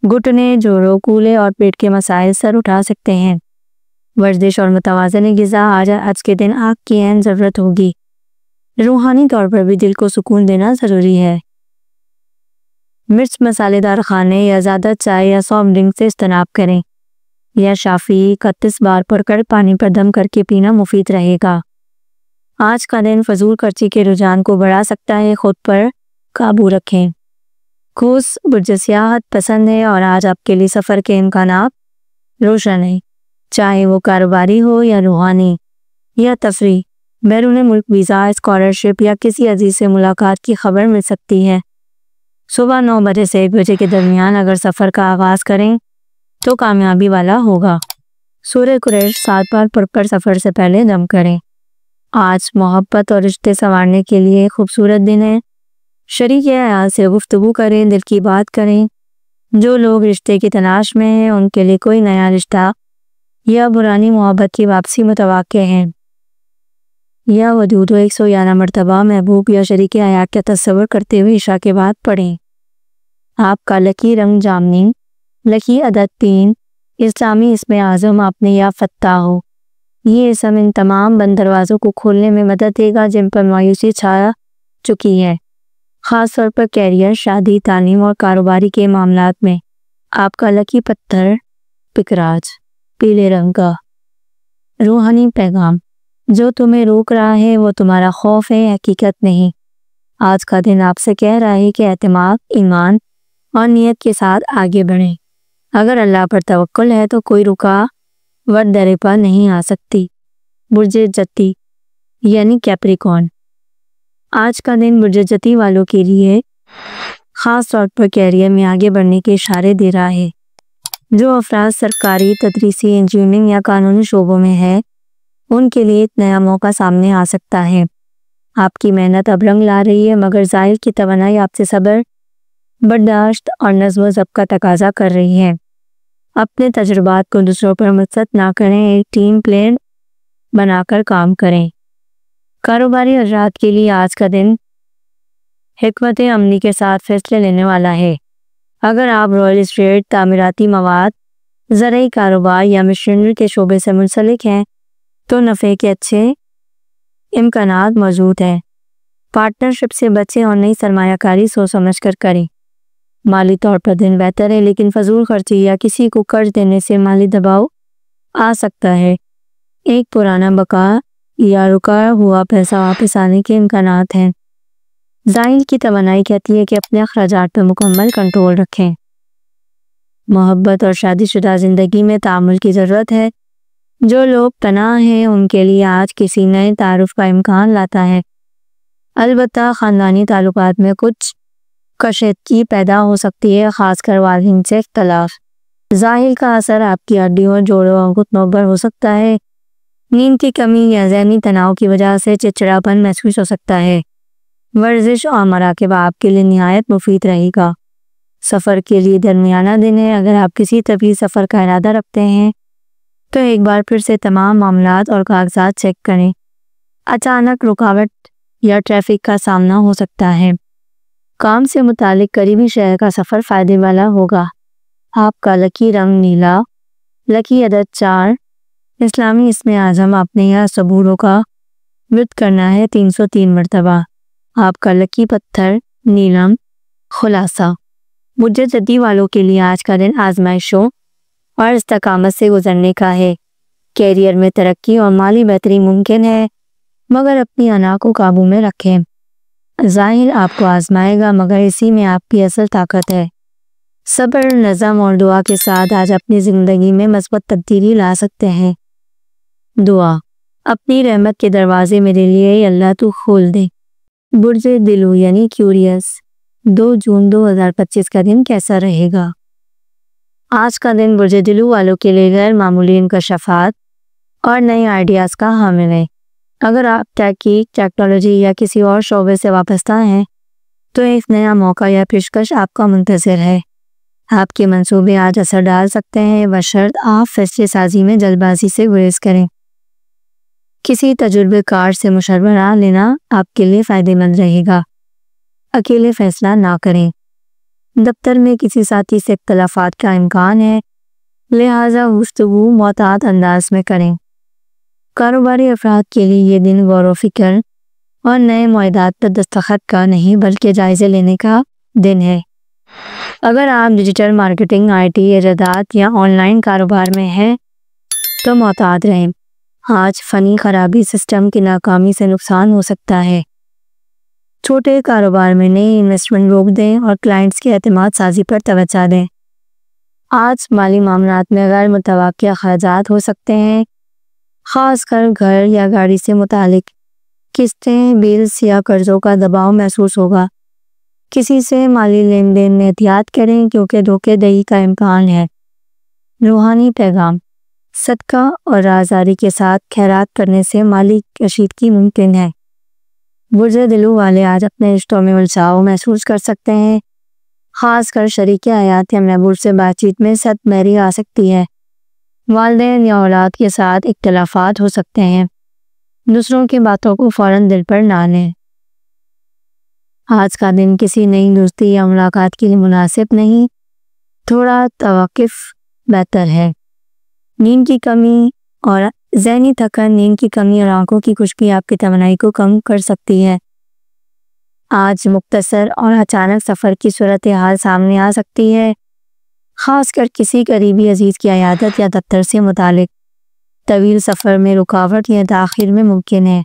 گھٹنے، جوڑوں، کولے اور پیٹ کے مسائل سر اٹھا سکتے ہیں۔ ورزش اور متوازن غذا آج کے دن آپ کی اہم ضرورت ہوگی۔ روحانی طور پر بھی دل کو سکون دینا ضروری ہے۔ مرچ مسالے دار کھانے یا زیادہ چائے یا سافٹ ڈرنک سے اجتناب کریں۔ یا شافی 31 بار پڑھ کر پانی پر دم کر کے پینا مفید رہے گا۔ آج کا دن فضول خرچی کے رجحان کو بڑھا سکتا ہے، خود پر قابو رکھیں۔ قوس برج سیاحت پسند ہے اور آج آپ کے لیے سفر کے امکانات روشن ہیں، چاہے وہ کاروباری ہو یا روحانی یا تفریح۔ بیرون ملک ویزا، اسکالرشپ یا کسی عزیز سے ملاقات کی خبر مل سکتی ہے۔ صبح 9 بجے سے 1 بجے کے درمیان اگر سفر کا آغاز کریں تو کامیابی والا ہوگا۔ سورہ قریش 7 بار پڑھ کر سفر سے پہلے دم کریں۔ آج محبت اور رشتے سنوارنے کے لیے خوبصورت دن ہے۔ شریک حیات سے گفتگو کریں، دل کی بات کریں۔ جو لوگ رشتے کی تلاش میں ہیں ان کے لیے کوئی نیا رشتہ یا پرانی محبت کی واپسی متوقع ہے۔ یا ودود 111 مرتبہ محبوب یا شریک حیات کا تصور کرتے ہوئے عشاء کے بعد پڑھیں۔ آپ کا لکی رنگ جامنی، لکی عدد 3، اسلامی اسم اعظم اپنے یا فتح ہو۔ یہ اسم ان تمام بند دروازوں کو کھولنے میں مدد دے گا جن پر مایوسی چھا چکی ہے، خاص طور پر کیریئر، شادی، تعلیم اور کاروباری کے معاملات میں۔ آپ کا لکی پتھر پکراج، پیلے رنگ کا۔ روحانی پیغام، جو تمہیں روک رہا ہے وہ تمہارا خوف ہے، حقیقت نہیں۔ آج کا دن آپ سے کہہ رہا ہے کہ اعتماد، ایمان اور نیت کے ساتھ آگے بڑھیں۔ اگر اللہ پر توکل ہے تو کوئی رکاوٹ در پا نہیں آ سکتی۔ برج جتی یعنی کیپریکارن، آج کا دن برج جتی والوں کے لیے خاص طور پر کیریئر میں آگے بڑھنے کے اشارے دے رہا ہے۔ جو افراد سرکاری، تدریسی، انجینئرنگ یا قانونی شعبوں میں ہے ان کے لیے ایک نیا موقع سامنے آ سکتا ہے۔ آپ کی محنت اب رنگ لا رہی ہے مگر ظاہر کی توانائی آپ سے صبر، برداشت اور نظم و ضبط کا تقاضا کر رہی ہے۔ اپنے تجربات کو دوسروں پر مسلط نہ کریں، ایک ٹیم پلین بنا کر کام کریں۔ کاروباری حضرات کے لیے آج کا دن حکمت عملی کے ساتھ فیصلے لینے والا ہے۔ اگر آپ رائل اسٹیٹ، تعمیراتی مواد، زرعی کاروبار یا مشینری کے شعبے سے منسلک ہیں تو نفع کے اچھے امکانات موجود ہیں۔ پارٹنرشپ سے بچیں اور نئی سرمایہ کاری سوچ سمجھ کر کریں۔ مالی طور پر دن بہتر ہے لیکن فضول خرچی یا کسی کو قرض دینے سے مالی دباؤ آ سکتا ہے۔ ایک پرانا بقا یا رکا ہوا پیسہ واپس آنے کے امکانات ہیں۔ ظاہر کی توانائی کہتی ہے کہ اپنے اخراجات پر مکمل کنٹرول رکھیں۔ محبت اور شادی شدہ زندگی میں تعامل کی ضرورت ہے۔ جو لوگ تنہا ہیں ان کے لیے آج کسی نئے تعارف کا امکان لاتا ہے۔ البتہ خاندانی تعلقات میں کچھ کشیدگی پیدا ہو سکتی ہے، خاص کر والدین سے اختلاف۔ ظاہر کا اثر آپ کی ہڈیوں، جوڑوں اور گھٹنوں پر ہو سکتا ہے۔ نیند کی کمی یا ذہنی تناؤ کی وجہ سے چڑچڑاپن محسوس ہو سکتا ہے۔ ورزش اور مراقبہ آپ کے لیے نہایت مفید رہے گا۔ سفر کے لیے درمیانہ دن ہے۔ اگر آپ کسی طویل سفر کا ارادہ رکھتے ہیں تو ایک بار پھر سے تمام معاملات اور کاغذات چیک کریں۔ اچانک رکاوٹ یا ٹریفک کا سامنا ہو سکتا ہے۔ کام سے متعلق قریبی شہر کا سفر فائدے والا ہوگا۔ آپ کا لکی رنگ نیلا، لکی عدد 4، اسلامی اسم اعظم آپ نے یہاں صبوروں کا ورد کرنا ہے 303 مرتبہ۔ آپ کا لکی پتھر نیلم خلاصہ۔ برج جدی والوں کے لیے آج کا دن آزمائشوں اور استقامت سے گزرنے کا ہے۔ کیریئر میں ترقی اور مالی بہتری ممکن ہے، مگر اپنی انا کو قابو میں رکھیں۔ ظاہر آپ کو آزمائے گا، مگر اسی میں آپ کی اصل طاقت ہے۔ صبر، نظم اور دعا کے ساتھ آج اپنی زندگی میں مثبت تبدیلی لا سکتے ہیں۔ دعا: اپنی رحمت کے دروازے میرے لیے اللہ تو کھول دے۔ برج دلو یعنی کیوریس، 2 جون 2025 کا دن کیسا رہے گا؟ آج کا دن برج دلو والوں کے لیے غیر معمولی انکشافات اور نئے آئیڈیاز کا حامل ہے۔ اگر آپ تحقیق، ٹیکنالوجی یا کسی اور شعبے سے وابستہ ہیں تو ایک نیا موقع یا پیشکش آپ کا منتظر ہے۔ آپ کے منصوبے آج اثر ڈال سکتے ہیں، بشرط آپ فیصلے سازی میں جلد بازی سے گریز کریں۔ کسی تجربے کار سے مشورہ لینا آپ کے لیے فائدہ مند رہے گا۔ اکیلے فیصلہ نہ کریں۔ دفتر میں کسی ساتھی سے اختلافات کا امکان ہے، لہٰذا گفتگو محتاط انداز میں کریں۔ کاروباری افراد کے لیے یہ دن غور و فکر اور نئے معاہدات پر دستخط کا نہیں بلکہ جائزے لینے کا دن ہے۔ اگر آپ ڈیجیٹل مارکیٹنگ، IT ایجادات یا آن لائن کاروبار میں ہیں تو محتاط رہیں۔ آج فنی خرابی سسٹم کی ناکامی سے نقصان ہو سکتا ہے۔ چھوٹے کاروبار میں نئی انویسٹمنٹ روک دیں اور کلائنٹس کی اعتماد سازی پر توجہ دیں۔ آج مالی معاملات میں غیر متوقع اخراجات ہو سکتے ہیں، خاص کر گھر یا گاڑی سے متعلق قسطیں، بلز یا قرضوں کا دباؤ محسوس ہوگا۔ کسی سے مالی لین دین میں احتیاط کریں کیونکہ دھوکے دہی کا امکان ہے۔ روحانی پیغام: صدقہ اور رازداری کے ساتھ خیرات کرنے سے مالی کشیدگی ممکن ہے۔ برج دلو والے آج اپنے رشتوں میں الجھاؤ محسوس کر سکتے ہیں، خاص کر شریک حیات یا محبوب سے بات چیت میں سد میری آ سکتی ہے۔ والدین یا اولاد کے ساتھ اختلافات ہو سکتے ہیں، دوسروں کی باتوں کو فوراً دل پر نہ لیں۔ آج کا دن کسی نئی دوستی یا ملاقات کے لیے مناسب نہیں، تھوڑا توقف بہتر ہے۔ نیند کی کمی اور ذہنی تھکن، نیند کی کمی اور آنکھوں کی خشکی آپ کی توانائی کو کم کر سکتی ہے۔ آج مختصر اور اچانک سفر کی صورتحال سامنے آ سکتی ہے، خاص کر کسی قریبی عزیز کی عیادت یا دفتر سے متعلق۔ طویل سفر میں رکاوٹ یا تاخیر میں ممکن ہے۔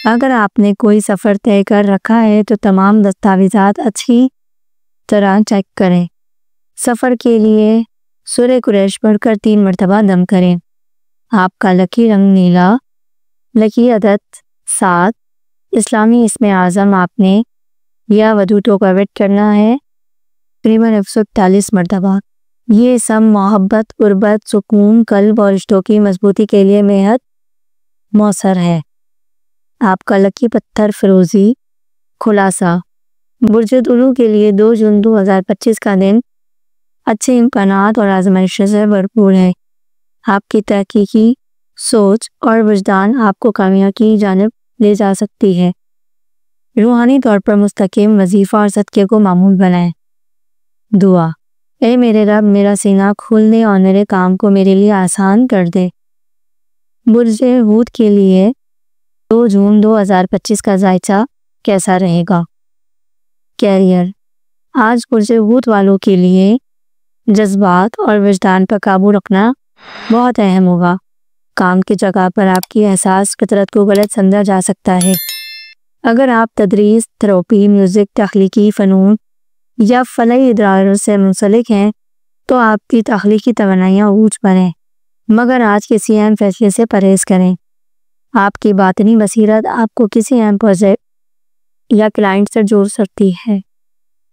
اگر آپ نے کوئی سفر طے کر رکھا ہے تو تمام دستاویزات اچھی طرح چیک کریں۔ سفر کے لیے سورہ قریش پڑھ کر 3 مرتبہ دم کریں۔ آپ کا لکی رنگ نیلا، لکی عدد 7، اسلامی اسم اعظم آپ نے یا ودوٹوں کا ورد کرنا ہے تقریباً 141 مرتبہ۔ یہ اسم محبت، قربت، سکون، قلب اور رشتوں کی مضبوطی کے لیے بہت مؤثر ہے۔ آپ کا لکی پتھر فیروزی خلاصہ۔ برج دلو کے لیے 2 جون 2025 کا دن اچھے امکانات اور آزمائشوں سے بھرپور ہے۔ آپ کی تحقیقی سوچ اور وجدان آپ کو کامیابی کی جانب لے جا سکتی ہے۔ روحانی طور پر مستقیم وظیفہ اور صدقے کو معمول بنائیں۔ دعا: اے میرے رب، میرا سینہ کھول دے اور میرے کام کو میرے لیے آسان کر دے۔ برج حوت کے لیے 2 جون 2025 کا ذائچہ کیسا رہے گا؟ کیریئر: آج برج حوت والوں کے لیے جذبات اور وجدان پر قابو رکھنا بہت اہم ہوگا۔ کام کی جگہ پر آپ کی احساس فطرت کو غلط سمجھا جا سکتا ہے۔ اگر آپ تدریس، تھراپی، میوزک، تخلیقی فنون یا فلاحی اداروں سے منسلک ہیں تو آپ کی تخلیقی توانائیاں عروج پر ہیں، مگر آج کسی اہم فیصلے سے پرہیز کریں۔ آپ کی باطنی بصیرت آپ کو کسی اہم پروجیکٹ یا کلائنٹ سے جوڑ سکتی ہے۔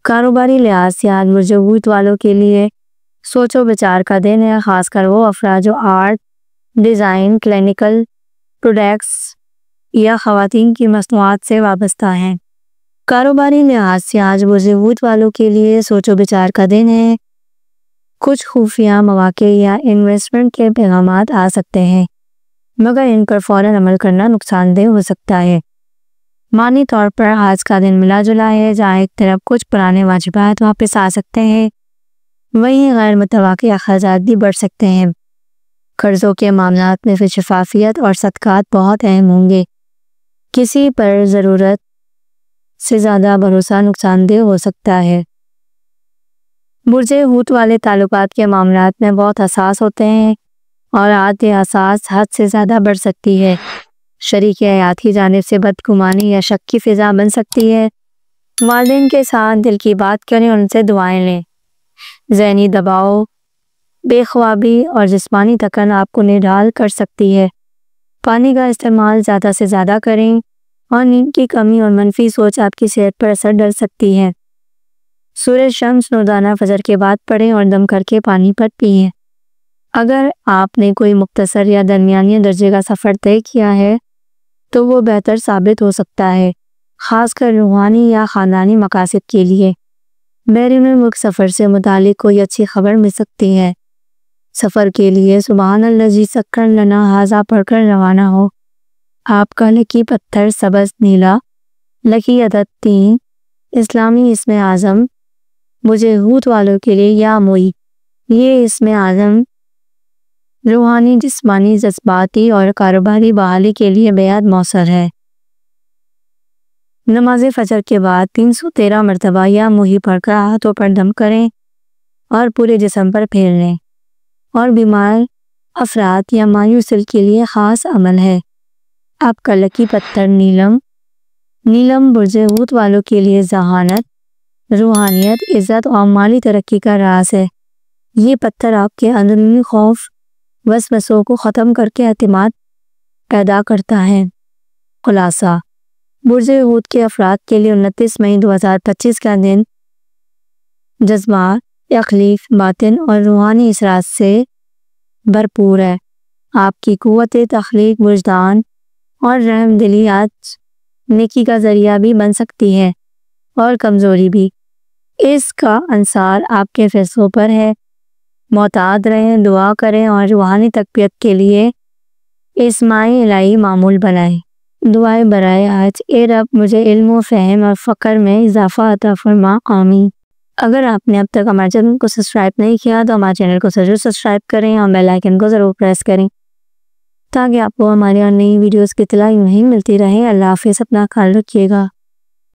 کاروباری لحاظ سے آج برج حوت والوں کے لیے سوچ و بچار کا دن ہے، خاص کر وہ افراد جو آرٹ، ڈیزائن، کلینکل پروڈکٹس یا خواتین کی مصنوعات سے وابستہ ہیں۔ کاروباری لحاظ سے آج برج حوت والوں کے لیے سوچ و بچار کا دن ہے۔ کچھ خفیہ مواقع یا انویسٹمنٹ کے پیغامات آ سکتے ہیں، مگر ان پر فوراً عمل کرنا نقصان دہ ہو سکتا ہے۔ معنی طور پر آج کا دن ملا جلا ہے، جہاں ایک طرف کچھ پرانے واجبات واپس آ سکتے ہیں، وہیں غیر متوقع اخراجات بھی بڑھ سکتے ہیں، قرضوں کے معاملات میں پھر شفافیت اور صدقات بہت اہم ہوں گے۔ کسی پر ضرورت سے زیادہ بھروسہ نقصان دہ ہو سکتا ہے۔ برج حوت والے تعلقات کے معاملات میں بہت حساس ہوتے ہیں اور عادت حساس حد سے زیادہ بڑھ سکتی ہے۔ شریک حیات کی جانب سے بدگمانی یا شک کی فضا بن سکتی ہے۔ والدین کے ساتھ دل کی بات کریں اور ان سے دعائیں لیں۔ ذہنی دباؤ، بے خوابی اور جسمانی تھکن آپ کو نڈال کر سکتی ہے۔ پانی کا استعمال زیادہ سے زیادہ کریں اور نیند کی کمی اور منفی سوچ آپ کی صحت پر اثر ڈال سکتی ہے۔ سورج شمس روزانہ فجر کے بعد پڑھیں اور دم کر کے پانی پر پئیں۔ اگر آپ نے کوئی مختصر یا درمیانی درجے کا سفر طے کیا ہے تو وہ بہتر ثابت ہو سکتا ہے، خاص کر روحانی یا خاندانی مقاصد کے لیے۔ بیرون ملک سفر سے متعلق کوئی اچھی خبر مل سکتی ہے۔ سفر کے لیے سبحان الذی سخر لنا ھذا پڑھ کر روانہ ہو۔ آپ کا لکی پتھر سبز نیلا، لکی عدد 3، اسلامی اسم اعظم برج حوت والوں کے لیے یا موئی۔ یہ اسم اعظم روحانی، جسمانی، جذباتی اور کاروباری بحالی کے لیے بیعت مؤثر ہے۔ نماز فجر کے بعد 313 مرتبہ یا موئی پڑھ کر ہاتھوں پر دم کریں اور پورے جسم پر پھیر لیں، اور بیمار افراد یا مایوس دل کے لیے خاص عمل ہے۔ آپ کا لکی پتھر نیلم۔ نیلم برج حوت والوں کے لیے ذہانت، روحانیت، عزت اور مالی ترقی کا راز ہے۔ یہ پتھر آپ کے اندرونی خوف، وسوسوں کو ختم کر کے اعتماد پیدا کرتا ہے۔ خلاصہ، برج حوت کے افراد کے لیے 29 مئی 2025 کا دن جذبات، تخلیق، باطن اور روحانی اثرات سے بھرپور ہے۔ آپ کی قوت تخلیق، وجدان اور رحم دلی آج نیکی کا ذریعہ بھی بن سکتی ہے اور کمزوری بھی۔ اس کا انحصار آپ کے فیصلوں پر ہے۔ محتاط رہیں، دعا کریں اور روحانی تقویت کے لیے اسماء الہی معمول بنائیں۔ دعائیں برائے آج: اے رب، مجھے علم و فہم اور فقر میں اضافہ عطا فرما، آمین۔ اگر آپ نے اب تک ہمارے چینل کو سبسکرائب نہیں کیا تو ہمارے چینل کو ضرور سبسکرائب کریں اور بیل آئیکن کو ضرور پریس کریں تاکہ آپ کو ہماری نئی ویڈیوز کی اطلاع نہیں ملتی رہے۔ اللہ حافظ، اپنا خیال رکھیے گا۔